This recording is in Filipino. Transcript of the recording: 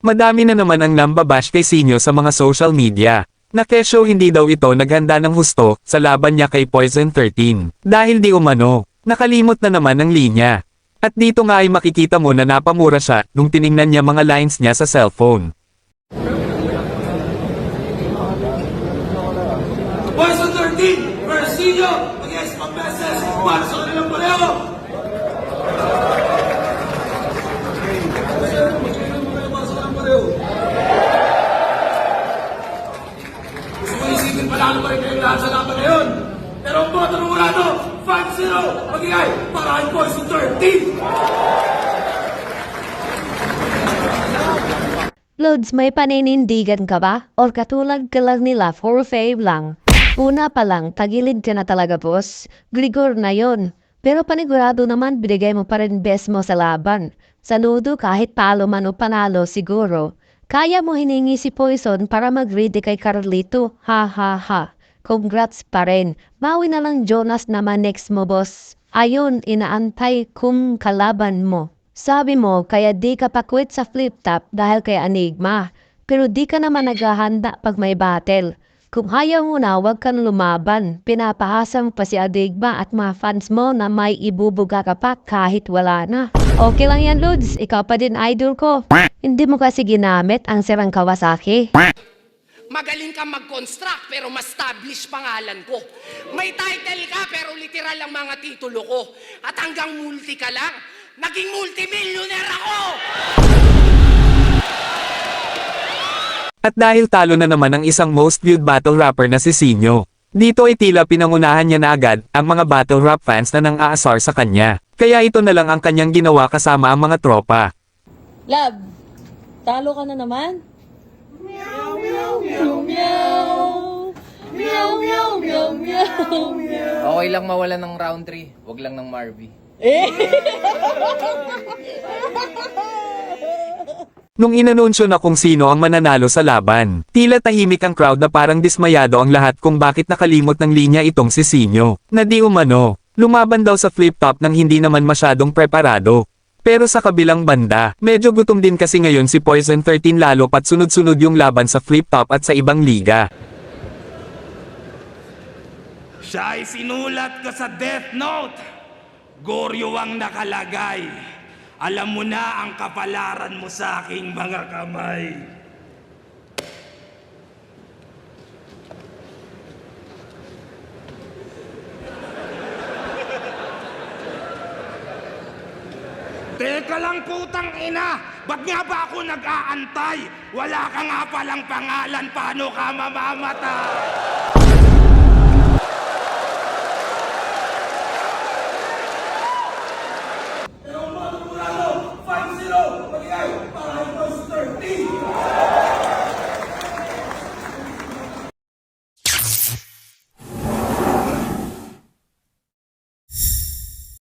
Madami na naman ang nambabash kay Sinyo sa mga social media. Na kesyo hindi daw ito naghanda ng husto sa laban niya kay Poison 13. Dahil di umano, nakalimot na naman ang linya. At dito nga ay makikita mo na napamura siya nung tiningnan niya mga lines niya sa cellphone. Poison 13 versus Sinyo against Pambeses. Pasok na lang pareho! Gusto ko isipin panalo pa rin kayong lahat sa laban na yun. Pero ang boto ng Murado, 5-0, magigay para kay Poison 13. Lods, may paninindigan ka ba? Or katulad ka lang nila for fave lang? Una pa lang, tagilid ka na talaga, boss. Gligor na yon. Pero panigurado naman binigay mo pa rin best mo sa laban. Saludo kahit palo man o panalo siguro. Kaya mo hiningi si Poison para mag-ready kay Carlito. Ha ha ha. Congrats pa rin. Mawi na lang Jonas naman next mo, boss. Ayun, inaantay kung kalaban mo. Sabi mo, kaya di ka pa quit sa flip-top dahil kay Enigma. Pero di ka naman naghahanda pag may battle. Kung ayaw mo na, huwag kang lumaban. Pinapahasa mo pa si Enigma at mga fans mo na may ibubuga ka pa kahit wala na. Okay lang yan, Lods. Ikaw pa din idol ko. Hindi mo kasi ginamit ang sirang Kawasaki. Magaling ka mag-construct pero ma-establish pangalan ko. May title ka pero literal ang mga titulo ko. At hanggang multi ka lang, naging multimillionaire ako! At dahil talo na naman ang isang most viewed battle rapper na si Sinyo, dito ay tila pinangunahan niya na agad ang mga battle rap fans na nang aasar sa kanya. Kaya ito na lang ang kanyang ginawa kasama ang mga tropa. Love, talo ka na naman? Meow, meow, meow, meow. Meow, meow, meow, meow, meow. Okay lang mawalan ng round 3, wag lang ng Marvy. Nung inanunsyo na kung sino ang mananalo sa laban, tila tahimik ang crowd na parang dismayado ang lahat kung bakit nakalimot ng linya itong si Sinyo, na di umano, lumaban daw sa flip-top nang hindi naman masyadong preparado. Pero sa kabilang banda, medyo gutom din kasi ngayon si Poison 13 lalo pat sunod-sunod yung laban sa flip-top at sa ibang liga. Siya ay sinulat ko sa Death Note. Goryo ang nakalagay. Alam mo na ang kapalaran mo sa aking mga kamay. Teka lang putang ina! Ba't nga ba ako nag-aantay? Wala ka nga palang pangalan, paano ka mamamatay?